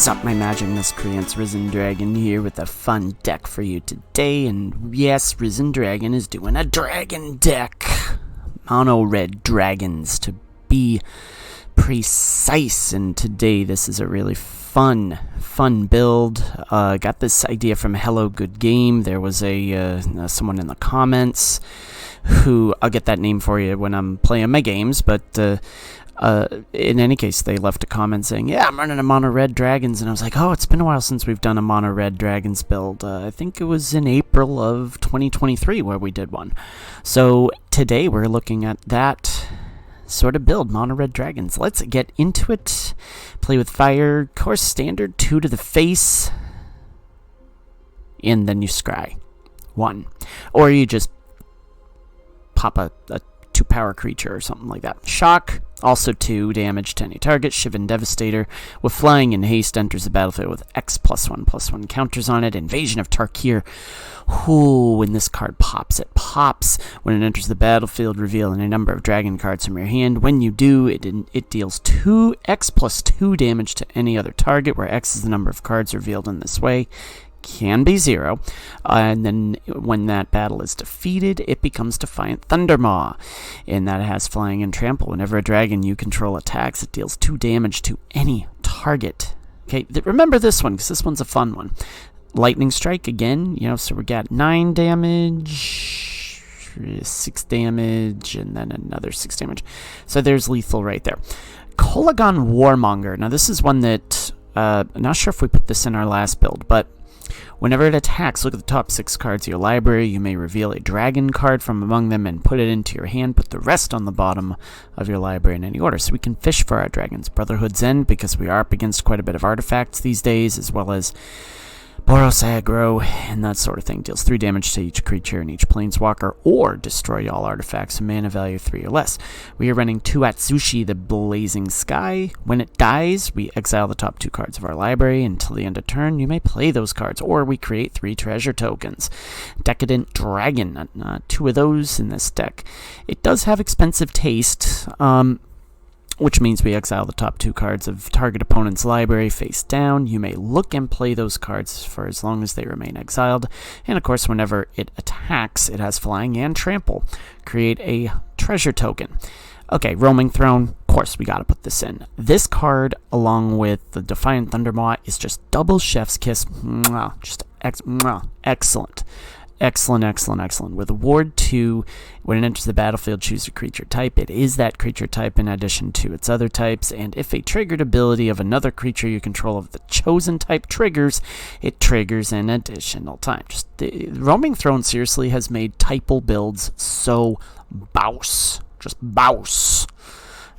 What's up, my magic miscreants? Risen Dragon here with a fun deck for you today, and yes, Risen Dragon is doing a dragon deck. Mono red dragons, to be precise, and today this is a really fun build. Got this idea from Hello Good Game. There was someone in the comments who, I'll get that name for you when I'm playing my games, but in any case, they left a comment saying, yeah, I'm running a mono red dragons, and I was like, oh, it's been a while since we've done a mono red dragons build. I think it was in April of 2023 where we did one. So today we're looking at that sort of build, mono red dragons. Let's get into it. Play with fire, course standard, 2 to the face, and then you scry 1. Or you just pop a 2-power creature or something like that. Shock, also 2 damage to any target. Shivan Devastator with flying and haste enters the battlefield with X+1/+1 counters on it. Invasion of Tarkir. Ooh, when this card pops, it pops. When it enters the battlefield, reveal any number of dragon cards from your hand. When you do, it deals 2x+2 damage to any other target, where X is the number of cards revealed in this way. Can be 0, and then when that battle is defeated, it becomes Defiant Thundermaw, and that has flying and trample. Whenever a dragon you control attacks, it deals 2 damage to any target. Okay, remember this one, because this one's a fun one. Lightning Strike again, so we got 9 damage, 6 damage, and then another 6 damage. So there's lethal right there. Kolagon Warmonger. Now this is one that, I'm not sure if we put this in our last build, but whenever it attacks, look at the top 6 cards of your library. You may reveal a dragon card from among them and put it into your hand. Put the rest on the bottom of your library in any order. So we can fish for our dragons. Brotherhood's End, because we are up against quite a bit of artifacts these days, as well as Boros Aggro, and that sort of thing. Deals 3 damage to each creature and each planeswalker, or destroy all artifacts of mana value 3 or less. We are running 2 Atsushi, the Blazing Sky. When it dies, we exile the top 2 cards of our library. Until the end of turn, you may play those cards, or we create 3 treasure tokens. Decadent Dragon, 2 of those in this deck. It does have expensive taste, which means we exile the top 2 cards of target opponent's library face down. You may look and play those cards for as long as they remain exiled. And of course, whenever it attacks, it has flying and trample. Create a treasure token. Okay, Roaming Throne, of course we gotta put this in. This card, along with the Defiant Thundermaw, is just double chef's kiss. Mwah, just excellent. Excellent. With Ward 2, when it enters the battlefield, choose a creature type. It is that creature type in addition to its other types, and if a triggered ability of another creature you control of the chosen type triggers, it triggers an additional time. Just the Roaming Throne seriously has made typal builds so bouse. Just bouse.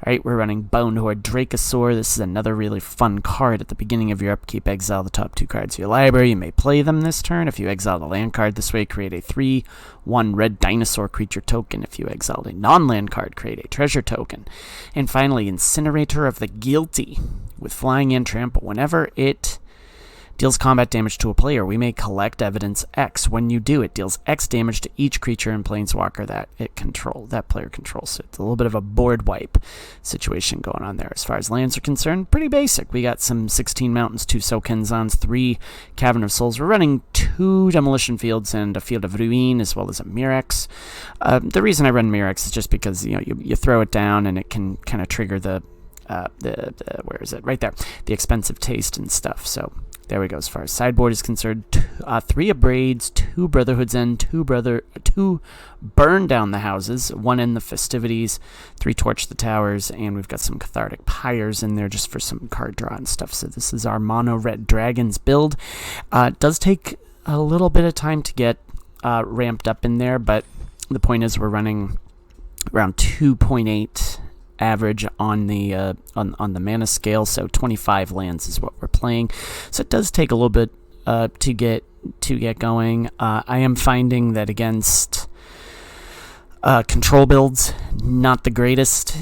Alright, we're running Bonehorde Dracosaur. This is another really fun card. At the beginning of your upkeep, exile the top 2 cards of your library. You may play them this turn. If you exile a land card this way, create a 3/1 red dinosaur creature token. If you exiled a non-land card, create a treasure token. And finally, Incinerator of the Guilty with flying and trample. Whenever it deals combat damage to a player, we may collect evidence X. When you do, it deals X damage to each creature and planeswalker that player controls. So it's a little bit of a board wipe situation going on there. As far as lands are concerned, pretty basic. We got some 16 mountains, 2 Sokenzans, 3 Cavern of Souls. We're running 2 Demolition Fields and a Field of Ruin, as well as a Murex. The reason I run Murex is just because you throw it down and it can kind of trigger the where is it? Right there. The expensive taste and stuff. So there we go. As far as sideboard is concerned, 3 Abrades, 2 Brotherhood's End, 2 Burn Down the Houses, 1 in the Festivities, 3 Torch the Towers, and we've got some Cathartic Pyres in there just for some card draw and stuff. So this is our mono red dragons build. It does take a little bit of time to get ramped up in there, but the point is we're running around 2.8 average on the mana scale, so 25 lands is what we're playing. So it does take a little bit to get going. I am finding that against control builds, not the greatest.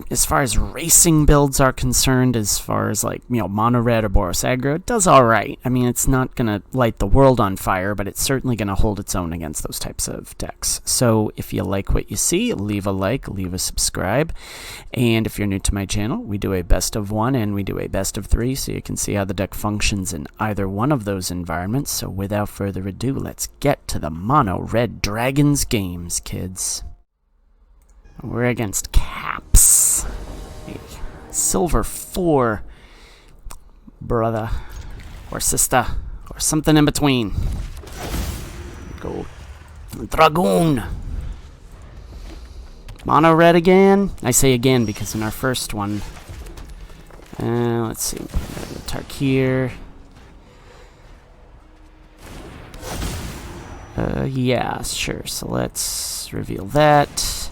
as far as racing builds are concerned, as far as like, mono red or Boros aggro, it does alright. I mean, it's not gonna light the world on fire, but it's certainly gonna hold its own against those types of decks. So if you like what you see, leave a like, leave a subscribe, and if you're new to my channel, we do a best of 1 and we do a best of 3, so you can see how the deck functions in either one of those environments. So without further ado, let's get to the mono red dragons games, kids. We're against Caps. A silver 4 brother or sister or something in between. Go Dragoon. Mono red again. I say again because in our first one, let's see, Tarkir. Yeah, sure. So let's reveal that.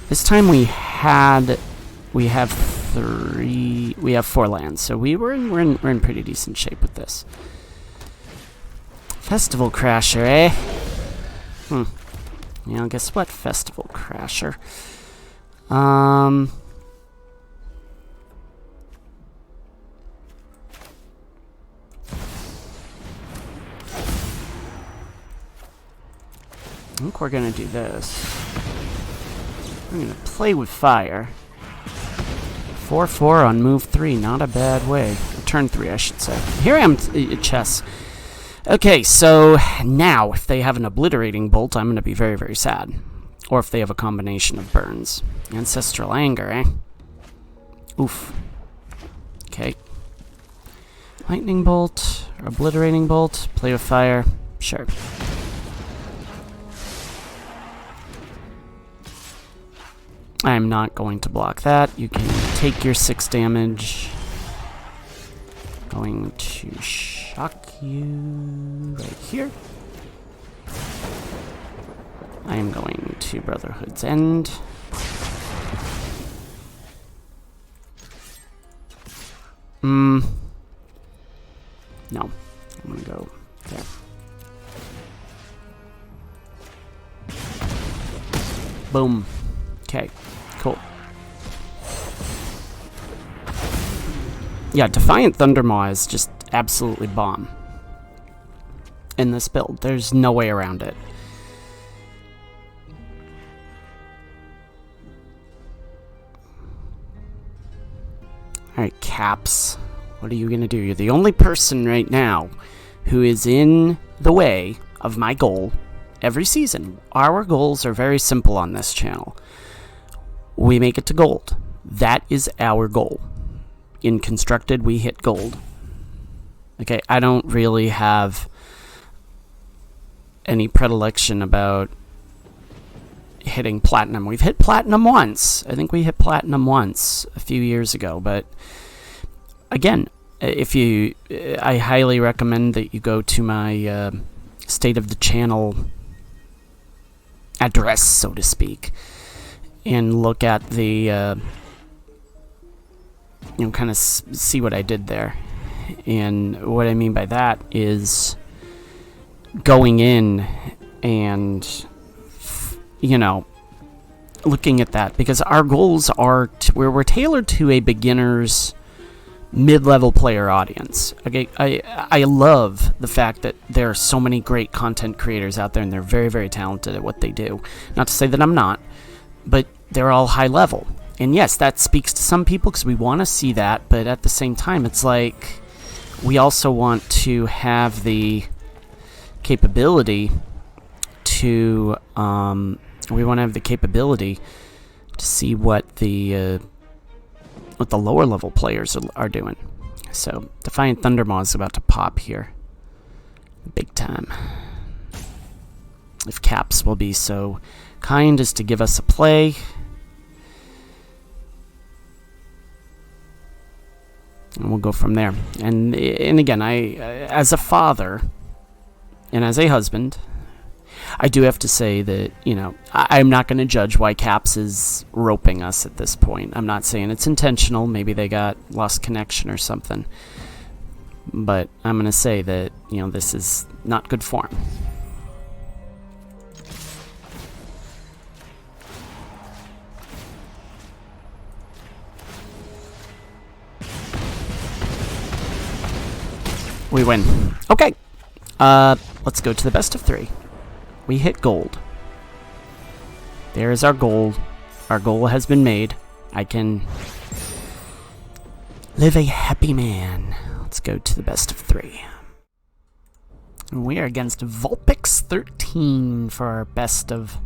This time we have 4 lands, so we're in pretty decent shape with this. Festival Crasher, eh? Guess what? Festival Crasher. I think we're gonna do this. I'm gonna play with fire. 4/4 on move 3, not a bad way. Turn 3, I should say. Here I am, chess. Okay, so now if they have an obliterating bolt, I'm gonna be very, very sad. Or if they have a combination of burns. Ancestral anger, eh? Oof. Okay. Lightning bolt, or obliterating bolt, play with fire, sure. I'm not going to block that. You can take your 6 damage. Going to shock you right here. I am going to Brotherhood's End. No. I'm gonna go there. Boom. Okay. Cool. Yeah, Defiant Thundermaw is just absolutely bomb in this build. There's no way around it. Alright, Caps. What are you gonna do? You're the only person right now who is in the way of my goal every season. Our goals are very simple on this channel. We make it to gold. That is our goal. In Constructed, we hit gold. Okay, I don't really have any predilection about hitting platinum. We've hit platinum once. I think we hit platinum once a few years ago, but again, I highly recommend that you go to my state of the channel address, so to speak, and look at the, kind of see what I did there. And what I mean by that is going in and, looking at that, because our goals are we're tailored to a beginner's mid-level player audience. Okay, I love the fact that there are so many great content creators out there, and they're very, very talented at what they do. Not to say that I'm not, but they're all high level. And yes, that speaks to some people because we want to see that, but at the same time, it's like we also want to have the capability to see what the lower level players are doing. So Defiant Thundermaw is about to pop here, big time. If Caps will be so kind as to give us a play. And we'll go from there. And again, as a father and as a husband, I do have to say that, I'm not going to judge why Caps is roping us at this point. I'm not saying it's intentional. Maybe they got lost connection or something. But I'm going to say that, this is not good form. We win. Okay. Let's go to the best of 3. We hit gold. There is our goal. Our goal has been made. I can live a happy man. Let's go to the best of 3. We are against Vulpix 13 for our best of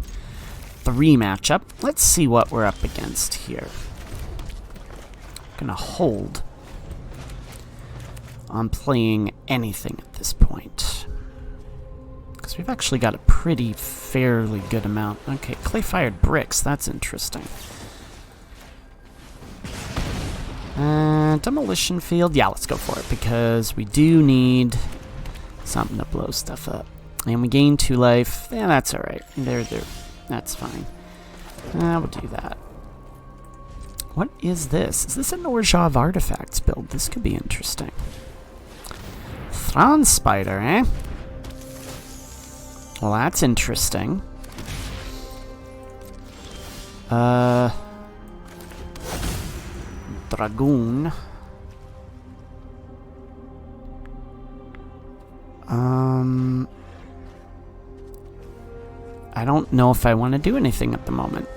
3 matchup. Let's see what we're up against here. Gonna hold on playing anything at this point, because we've actually got a pretty fairly good amount. Okay, clay-fired bricks, that's interesting. Demolition field, yeah, let's go for it, because we do need something to blow stuff up. And we gain 2 life, yeah, that's alright. There, that's fine. We'll do that. What is this? Is this an ORZHOV Artifacts build? This could be interesting. Thron Spider, eh? Well, that's interesting. Dragoon. I don't know if I want to do anything at the moment.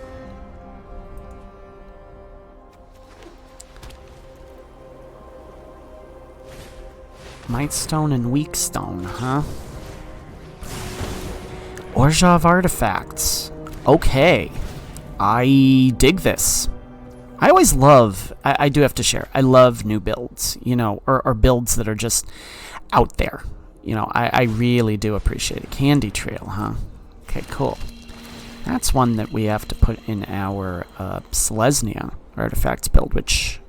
Might Stone and Weak Stone, huh? ORZHOV Artifacts. Okay. I dig this. I always love, I do have to share, I love new builds, you know, or builds that are just out there. You know, I really do appreciate it. Candy Trail, huh? Okay, cool. That's one that we have to put in our Selesnya Artifacts build, which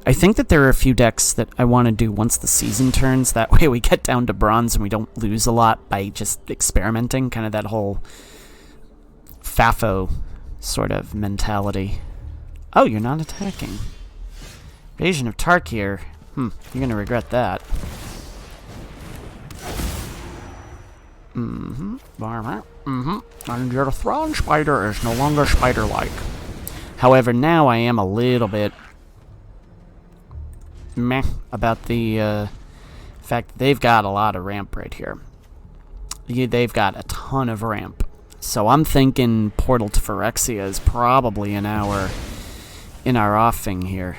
I think that there are a few decks that I want to do once the season turns. That way we get down to bronze and we don't lose a lot by just experimenting. Kind of that whole FAFO sort of mentality. Oh, you're not attacking. Invasion of Tarkir. You're going to regret that. And your Thron Spider is no longer spider-like. However, now I am a little bit meh about the fact that they've got a lot of ramp right here. They've got a ton of ramp. So I'm thinking Portal to Phyrexia is probably in our offing here.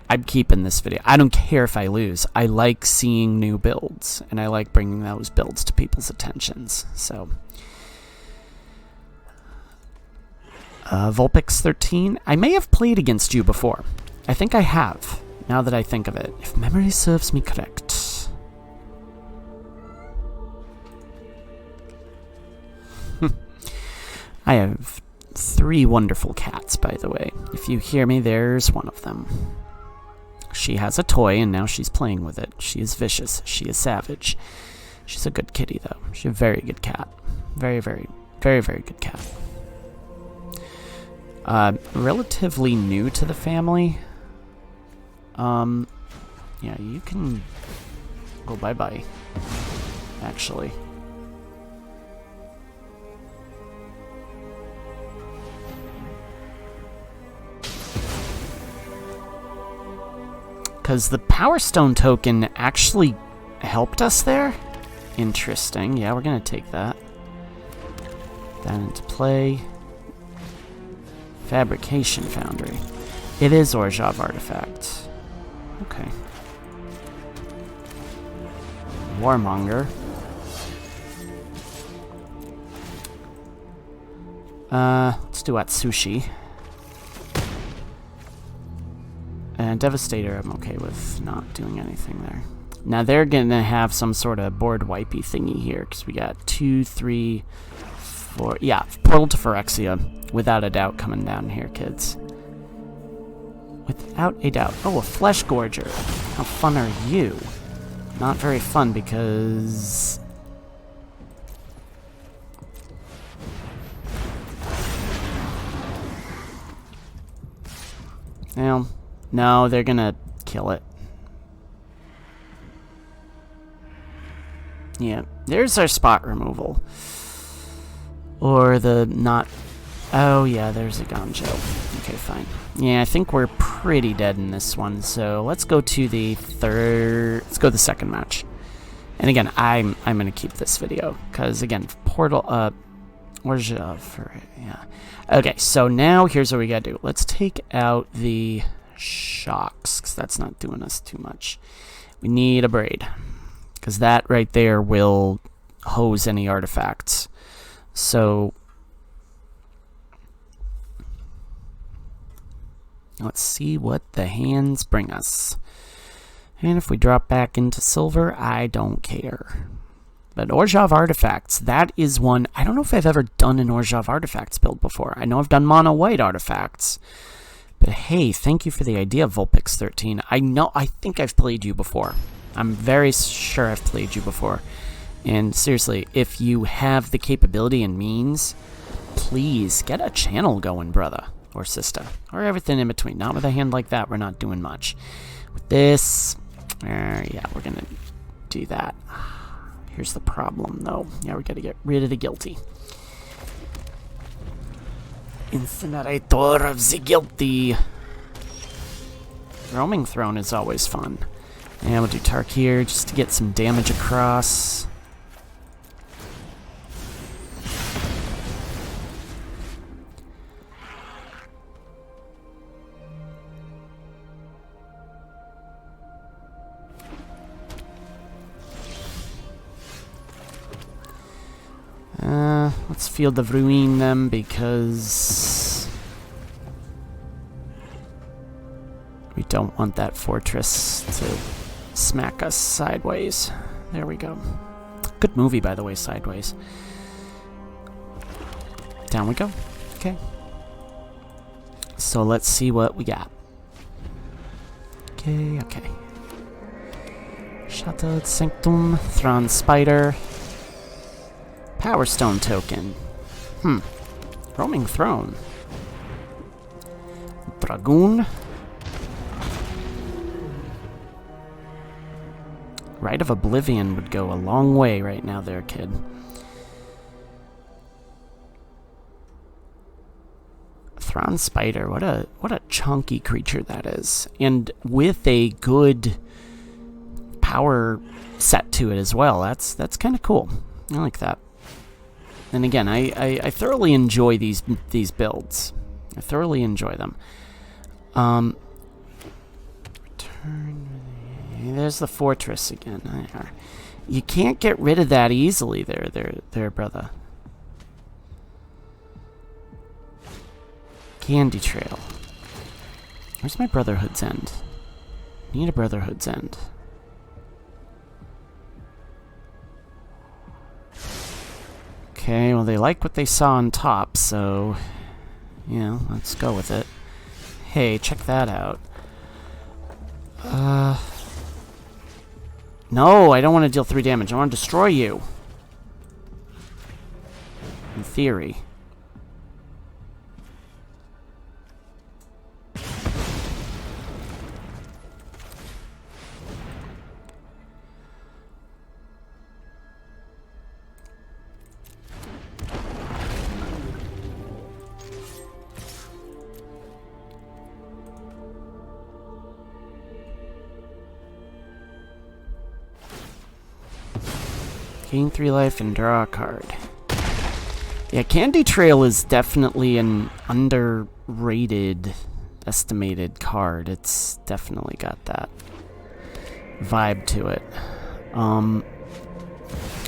I'm keeping this video. I don't care if I lose. I like seeing new builds, and I like bringing those builds to people's attentions. So, Vulpix 13. I may have played against you before. I think I have, now that I think of it. If memory serves me correct. I have 3 wonderful cats, by the way. If you hear me, there's one of them. She has a toy, and now she's playing with it. She is vicious. She is savage. She's a good kitty, though. She's a very good cat. Very, very, very, very good cat. Relatively new to the family. Yeah, you can go bye-bye, actually. Because the Power Stone token actually helped us there? Interesting. Yeah, we're going to take that. That into play. Fabrication Foundry. It is ORZHOV Artifact. Okay. Warmonger. Let's do Atsushi. And Devastator, I'm okay with not doing anything there. Now they're gonna have some sort of board wipey thingy here, because we got 2, 3, 4. Yeah, Portal to Phyrexia, without a doubt, coming down here, kids. Without a doubt. Oh, a Flesh Gorger. How fun are you? Not very fun, because well, no, they're gonna kill it. Yeah, there's our spot removal. Or the not Oh, yeah, there's a Gonjo. Okay, fine. Yeah, I think we're pretty dead in this one, so let's go to the second match. And again, I'm gonna keep this video, because again, Portal, ORZHOV, yeah. Okay, so now here's what we gotta do. Let's take out the shocks, because that's not doing us too much. We need a braid, because that right there will hose any artifacts. So let's see what the hands bring us. And if we drop back into silver, I don't care. But ORZHOV Artifacts, that is one. I don't know if I've ever done an ORZHOV Artifacts build before. I know I've done mono white artifacts. But hey, thank you for the idea, Vulpix13. I think I've played you before. I'm very sure I've played you before. And seriously, if you have the capability and means, please get a channel going, brother or sister, or everything in between. Not with a hand like that, we're not doing much. With this, yeah, we're gonna do that. Here's the problem, though. Yeah, we gotta get rid of the guilty. Incinerator of the guilty. Roaming Throne is always fun. And we'll do Tark here just to get some damage across. Let's Field of Ruin them because we don't want that fortress to smack us sideways. There we go. Good movie, by the way, Sideways. Down we go. Okay. So let's see what we got. Okay. Shattered Sanctum, Thrawn Spider. Power Stone token. Roaming Throne. Dragoon. Rite of Oblivion would go a long way right now there, kid. Thrawn Spider, what a chunky creature that is. And with a good power set to it as well. That's kind of cool. I like that. And again, I thoroughly enjoy these builds. I thoroughly enjoy them. Return. There's the fortress again. You can't get rid of that easily there, brother. Candy Trail. Where's my Brotherhood's End? Need a Brotherhood's End. Okay, well, they like what they saw on top, so, yeah, let's go with it. Hey, check that out. No, I don't want to deal 3 damage. I want to destroy you. In theory. Gain 3 life and draw a card. Yeah, Candy Trail is definitely an underrated, estimated card. It's definitely got that vibe to it.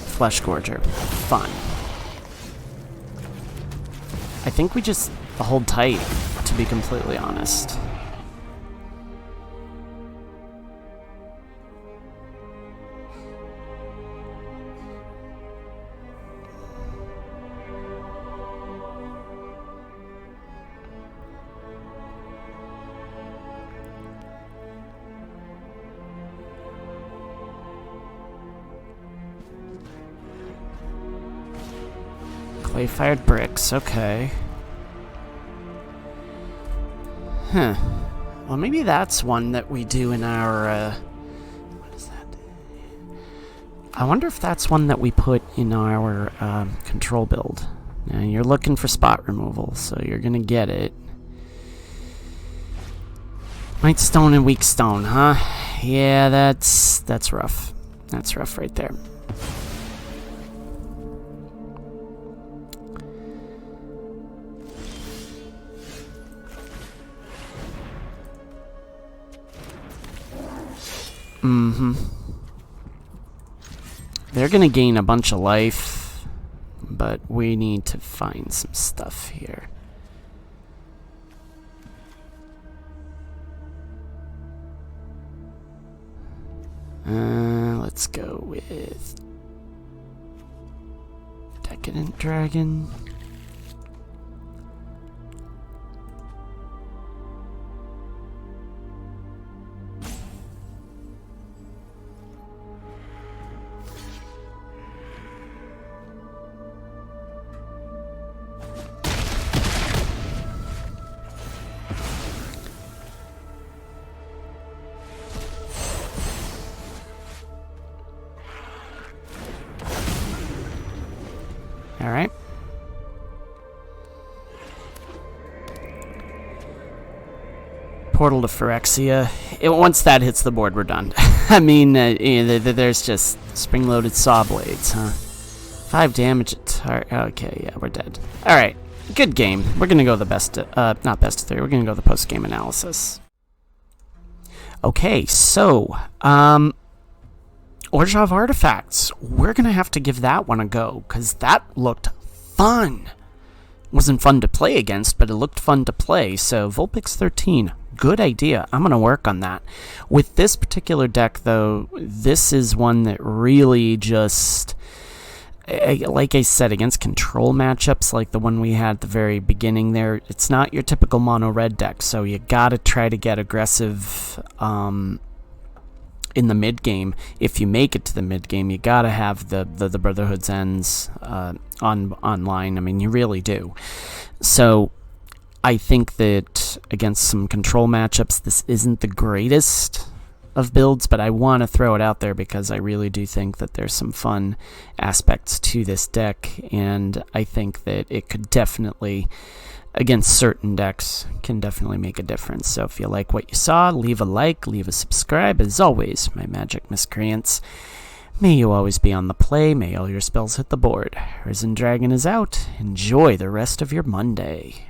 Flesh Gorger. Fun. I think we just hold tight, to be completely honest. Clay-fired bricks, okay. Huh. Well, maybe that's one that we do in our, what is that? I wonder if that's one that we put in our, control build. Now you're looking for spot removal, so you're gonna get it. White stone and weak stone, huh? Yeah, that's rough. That's rough right there. They're gonna gain a bunch of life, but we need to find some stuff here. Let's go with Decadent Dragon. Alright. Portal to Phyrexia. Once that hits the board, we're done. I mean, there's just spring-loaded saw blades, huh? 5 damage at target. Okay, yeah, we're dead. Alright, good game. We're gonna go the best, not best of 3, we're gonna go the post-game analysis. Okay, so, ORZHOV Artifacts. We're going to have to give that one a go, because that looked fun. It wasn't fun to play against, but it looked fun to play. So, Vulpix 13, good idea. I'm going to work on that. With this particular deck, though, this is one that really just, like I said, against control matchups like the one we had at the very beginning there, it's not your typical mono-red deck, so you got to try to get aggressive, in the mid game. If you make it to the mid game, you gotta have the Brotherhood's Ends online. I mean, you really do. So I think that against some control matchups, this isn't the greatest of builds, but I want to throw it out there because I really do think that there's some fun aspects to this deck, and I think that it could definitely, against certain decks, can definitely make a difference. So if you like what you saw, leave a like, leave a subscribe. As always, my magic miscreants, may you always be on the play, may all your spells hit the board. Risen Dragon is out. Enjoy the rest of your Monday.